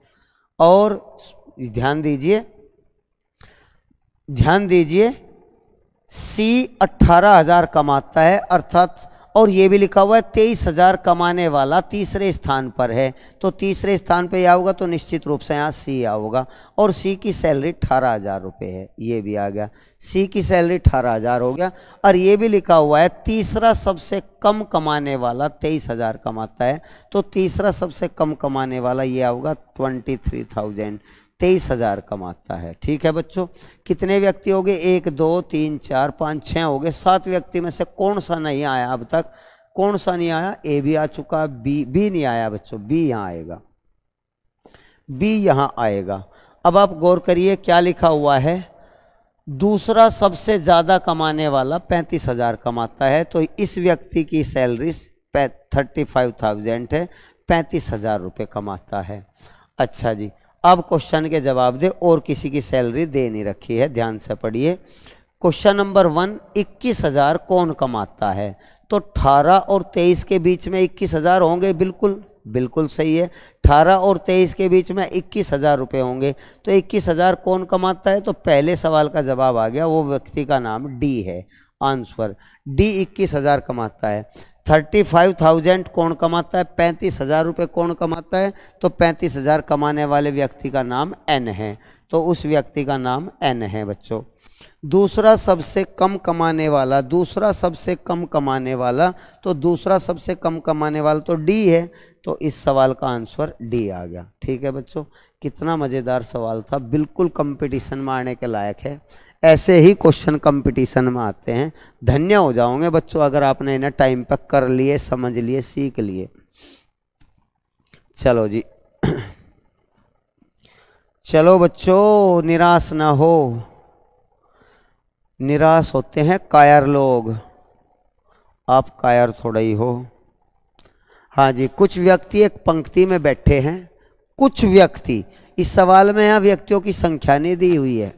[SPEAKER 1] और ध्यान दीजिए, ध्यान दीजिए, सी 18,000 कमाता है अर्थात, और ये भी लिखा हुआ है 23,000 कमाने वाला तीसरे स्थान पर है, तो तीसरे स्थान पे आओगा तो निश्चित रूप से यहाँ सी आओगा। और सी की सैलरी 18,000 रुपये है, ये भी आ गया, सी की सैलरी 18,000 हो गया। और ये भी लिखा हुआ है तीसरा सबसे कम कमाने वाला 23,000 कमाता है, तो तीसरा सबसे कम कमाने वाला ये आऊगा 23,000, 23,000 कमाता है। ठीक है बच्चों, कितने व्यक्ति हो गए? 1 2 3 4 5 6 हो गए। 7 व्यक्ति में से कौन सा नहीं आया अब तक? कौन सा नहीं आया? ए भी आ चुका, बी नहीं आया बच्चों, बी यहाँ आएगा, बी यहाँ आएगा। अब आप गौर करिए क्या लिखा हुआ है, दूसरा सबसे ज़्यादा कमाने वाला 35,000 कमाता है, तो इस व्यक्ति की सैलरी 35,000 है, 35,000 रुपये कमाता है। अच्छा जी, अब क्वेश्चन के जवाब दे, और किसी की सैलरी दे नहीं रखी है, ध्यान से पढ़िए। क्वेश्चन नंबर 1, 21,000 कौन कमाता है? तो 18 और 23 के बीच में 21,000 होंगे, बिल्कुल बिल्कुल सही है। 18 और 23 के बीच में 21,000 रुपये होंगे, तो 21,000 कौन कमाता है? तो पहले सवाल का जवाब आ गया, वो व्यक्ति का नाम डी है। आंसर डी 21,000 कमाता है। 35,000 कौन कमाता है? 35,000 रुपये कौन कमाता है? तो 35,000 कमाने वाले व्यक्ति का नाम एन है, तो उस व्यक्ति का नाम एन है बच्चों। दूसरा सबसे कम कमाने वाला, दूसरा सबसे कम कमाने वाला, तो दूसरा सबसे कम कमाने वाला तो डी है, तो इस सवाल का आंसर डी आ गया। ठीक है बच्चों, कितना मज़ेदार सवाल था, बिल्कुल कंपटीशन में आने के लायक है। ऐसे ही क्वेश्चन कंपटीशन में आते हैं। धन्य हो जाओगे बच्चों अगर आपने इन्हें टाइम पर कर लिए, समझ लिए, सीख लिए। चलो जी चलो बच्चों, निराश ना हो, निराश होते हैं कायर लोग, आप कायर थोड़ा ही हो। हाँ जी, कुछ व्यक्ति एक पंक्ति में बैठे हैं, कुछ व्यक्ति, इस सवाल में यहाँ व्यक्तियों की संख्या नहीं दी हुई है,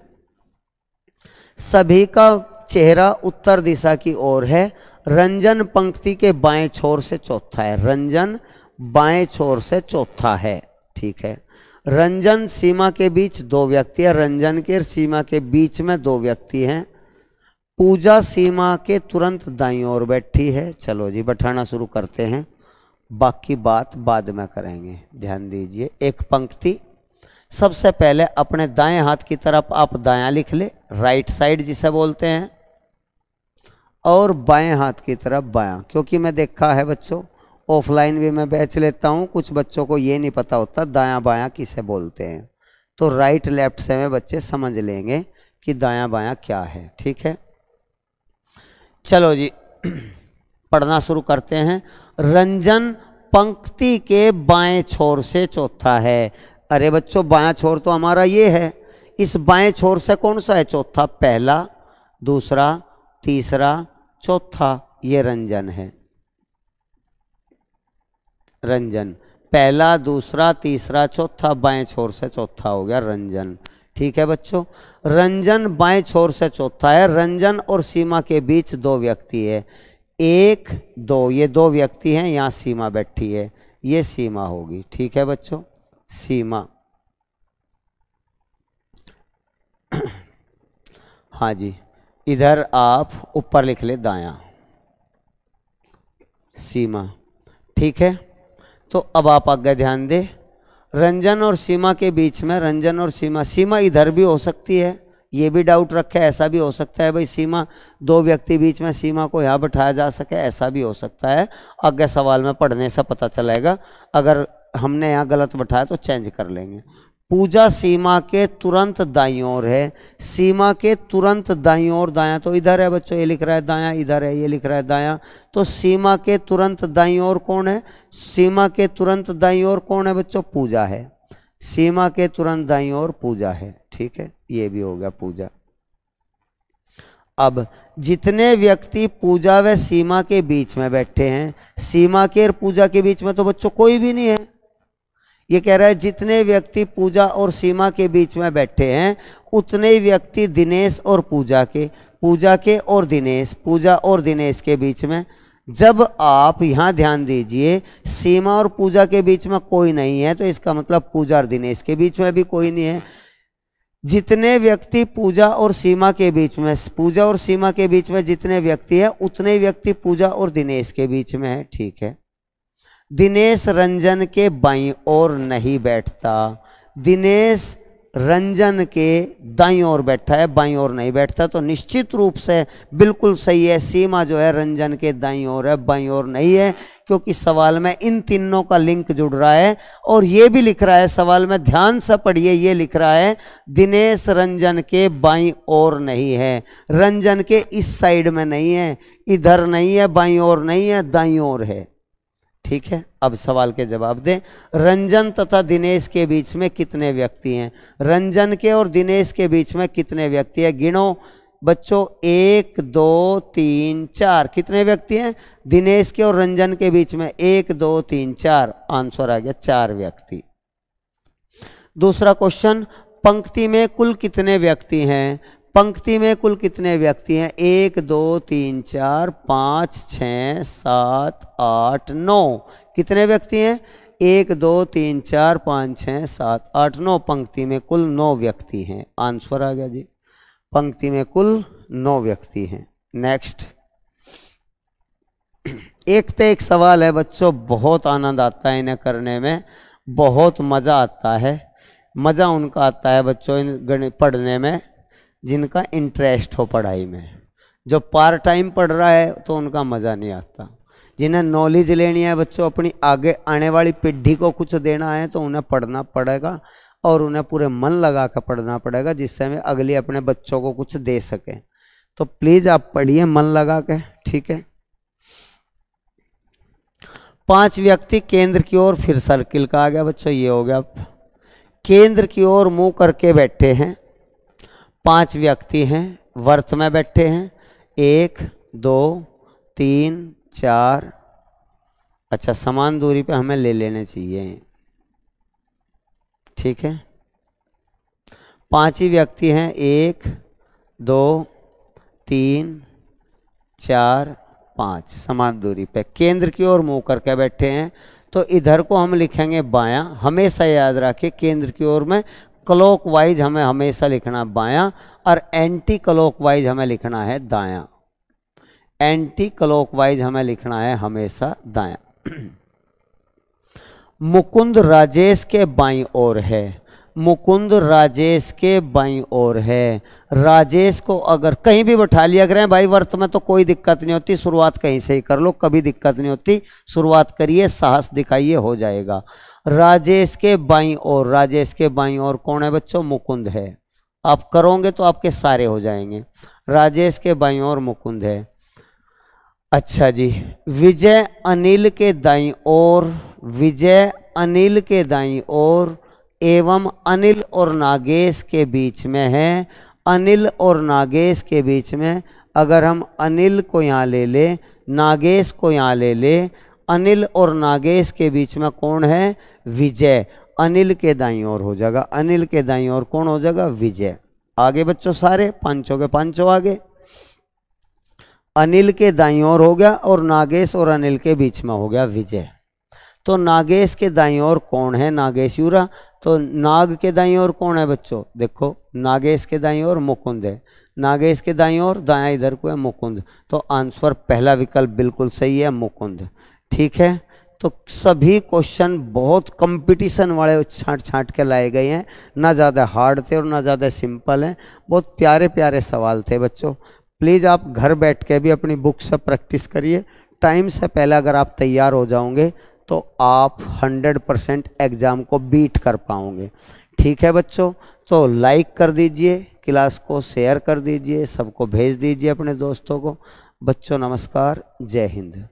[SPEAKER 1] सभी का चेहरा उत्तर दिशा की ओर है। रंजन पंक्ति के बाएं छोर से चौथा है, रंजन बाएं छोर से चौथा है। ठीक है, रंजन सीमा के बीच 2 व्यक्ति है, रंजन के सीमा के बीच में 2 व्यक्ति हैं। पूजा सीमा के तुरंत दाईं ओर बैठी है। चलो जी, बैठाना शुरू करते हैं, बाकी बात बाद में करेंगे। ध्यान दीजिए, एक पंक्ति, सबसे पहले अपने दाएं हाथ की तरफ आप दायां लिख ले, राइट साइड जिसे बोलते हैं, और बाएं हाथ की तरफ बायां, क्योंकि मैं देखा है बच्चों, ऑफलाइन भी मैं बैच लेता हूं, कुछ बच्चों को ये नहीं पता होता दायां बायां किसे बोलते हैं, तो राइट लेफ्ट से में बच्चे समझ लेंगे कि दायां बायां क्या है। ठीक है, चलो जी पढ़ना शुरू करते हैं। रंजन पंक्ति के बाएं छोर से चौथा है। अरे बच्चों, बायां छोर तो हमारा ये है, इस बाएं छोर से कौन सा है? चौथा। पहला, दूसरा, तीसरा, चौथा, ये रंजन है। रंजन पहला, दूसरा, तीसरा, चौथा, बाएं छोर से चौथा हो गया रंजन। ठीक है बच्चों, रंजन बाएं छोर से चौथा है। रंजन और सीमा के बीच 2 व्यक्ति है, 1 2, ये 2 व्यक्ति हैं, यहाँ सीमा बैठी है, ये सीमा होगी। ठीक है बच्चों, सीमा। हाँ जी, इधर आप ऊपर लिख ले दायां, सीमा। ठीक है, तो अब आप आगे ध्यान दे, रंजन और सीमा के बीच में, रंजन और सीमा, सीमा इधर भी हो सकती है, ये भी डाउट रखे, ऐसा भी हो सकता है भाई सीमा 2 व्यक्ति बीच में, सीमा को यहाँ बैठाया जा सके, ऐसा भी हो सकता है। आगे सवाल में पढ़ने से पता चलेगा, अगर हमने यहाँ गलत बैठाया तो चेंज कर लेंगे। पूजा सीमा के तुरंत दाईं ओर है, सीमा के तुरंत दाईं ओर, दायां तो इधर है बच्चों, ये लिख रहा है दायां, इधर है ये लिख रहा है दायां, तो सीमा के तुरंत दाईं ओर कौन है? सीमा के तुरंत दाईं ओर कौन है बच्चों? पूजा है, सीमा के तुरंत दाईं ओर पूजा है। ठीक है, ये भी हो गया पूजा। अब जितने व्यक्ति पूजा व सीमा के बीच में बैठे हैं, सीमा के और पूजा के बीच में तो बच्चों कोई भी नहीं है, ये कह रहा है जितने व्यक्ति पूजा और सीमा के बीच में बैठे हैं उतने व्यक्ति दिनेश और पूजा के, पूजा के और दिनेश, पूजा और दिनेश के बीच में, जब आप यहाँ ध्यान दीजिए सीमा और पूजा के बीच में कोई नहीं है तो इसका मतलब पूजा और दिनेश के बीच में भी कोई नहीं है। जितने व्यक्ति पूजा और सीमा के बीच में, पूजा और सीमा के बीच में जितने व्यक्ति है उतने व्यक्ति पूजा और दिनेश के बीच में है। ठीक है, दिनेश रंजन के बाईं ओर नहीं बैठता, दिनेश रंजन के दाईं ओर बैठा है, बाईं ओर नहीं बैठता, तो निश्चित रूप से बिल्कुल सही है, सीमा जो है रंजन के दाईं ओर है, बाईं ओर नहीं है, क्योंकि सवाल में इन तीनों का लिंक जुड़ रहा है। और ये भी लिख रहा है सवाल में, ध्यान से पढ़िए, ये लिख रहा है दिनेश रंजन के बाईं ओर नहीं है, रंजन के इस साइड में नहीं है, इधर नहीं है, बाईं ओर नहीं है, दाईं ओर है। ठीक है, अब सवाल के जवाब दें। रंजन तथा दिनेश के बीच में कितने व्यक्ति हैं? रंजन के और दिनेश के बीच में कितने व्यक्ति हैं? गिनो बच्चों, 1 2 3 4। कितने व्यक्ति हैं दिनेश के और रंजन के बीच में? 1 2 3 4। आंसर आ गया 4 व्यक्ति। दूसरा क्वेश्चन, पंक्ति में कुल कितने व्यक्ति हैं? पंक्ति में कुल कितने व्यक्ति हैं? 1 2 3 4 5 6 7 8 9। कितने व्यक्ति हैं? 1 2 3 4 5 6 7 8 9। पंक्ति में कुल 9 व्यक्ति हैं। आंसर आ गया जी, पंक्ति में कुल 9 व्यक्ति हैं। नेक्स्ट, एक तो एक सवाल है बच्चों, बहुत आनंद आता है इन्हें करने में, बहुत मज़ा आता है। मज़ा उनका आता है बच्चों इन गणित पढ़ने में जिनका इंटरेस्ट हो पढ़ाई में। जो पार्ट टाइम पढ़ रहा है तो उनका मज़ा नहीं आता। जिन्हें नॉलेज लेनी है बच्चों, अपनी आगे आने वाली पीढ़ी को कुछ देना है, तो उन्हें पढ़ना पड़ेगा और उन्हें पूरे मन लगा कर पढ़ना पड़ेगा, जिससे मैं अगले अपने बच्चों को कुछ दे सकें। तो प्लीज़ आप पढ़िए मन लगा के। ठीक है, 5 व्यक्ति केंद्र की ओर, फिर सर्किल का आ गया बच्चों, ये हो गया। केंद्र की ओर मुंह करके बैठे हैं, 5 व्यक्ति हैं, वर्त में बैठे हैं, 1 2 3 4। अच्छा, समान दूरी पे हमें ले लेने चाहिए। ठीक है, 5 ही व्यक्ति हैं, 1 2 3 4 5, समान दूरी पे केंद्र की ओर मुंह करके बैठे हैं। तो इधर को हम लिखेंगे बायां। हमेशा याद रखिए केंद्र की ओर में क्लॉकवाइज हमें हमेशा लिखना बायां, और एंटी क्लॉकवाइज हमें लिखना है दायां। एंटी क्लॉकवाइज हमें लिखना है हमेशा दायां। मुकुंद राजेश के बाईं ओर है, मुकुंद राजेश के बाईं ओर है। राजेश को अगर कहीं भी बैठा लिया करें भाई वर्त में तो कोई दिक्कत नहीं होती, शुरुआत कहीं से ही कर लो, कभी दिक्कत नहीं होती। शुरुआत करिए, साहस दिखाइए, हो जाएगा। राजेश के बाईं ओर, राजेश के बाईं ओर कौन है बच्चों? मुकुंद है। आप करोगे तो आपके सारे हो जाएंगे। राजेश के बाईं ओर मुकुंद है। अच्छा जी, विजय अनिल के दाईं ओर, विजय अनिल के दाईं ओर एवं अनिल और नागेश के बीच में है। अनिल और नागेश के बीच में, अगर हम अनिल को यहाँ ले ले, नागेश को यहाँ ले ले, अनिल और नागेश के बीच में कौन है? विजय। अनिल के दाईं ओर हो जाएगा, अनिल के दाईं ओर कौन हो जाएगा? विजय। आगे बच्चों सारे पांचों के पांचों आगे। अनिल के दाईं ओर हो गया और नागेश और अनिल के बीच में हो गया विजय। तो नागेश के दाईं ओर कौन है? नागेश यूरा। तो नाग के दाईं ओर कौन है बच्चों? देखो, नागेश के दाईं ओर मुकुंद है, नागेश के दाईं ओर दायां इधर को है मुकुंद। तो आंसर पहला विकल्प बिल्कुल सही है, मुकुंद। ठीक है, तो सभी क्वेश्चन बहुत कंपटीशन वाले छांट छांट के लाए गए हैं, ना ज़्यादा हार्ड थे और ना ज़्यादा सिंपल हैं। बहुत प्यारे प्यारे सवाल थे बच्चों। प्लीज़ आप घर बैठ के भी अपनी बुक से प्रैक्टिस करिए। टाइम से पहले अगर आप तैयार हो जाओगे तो आप 100% एग्ज़ाम को बीट कर पाओगे। ठीक है बच्चों, तो लाइक कर दीजिए, क्लास को शेयर कर दीजिए, सबको भेज दीजिए अपने दोस्तों को। बच्चों नमस्कार, जय हिंद।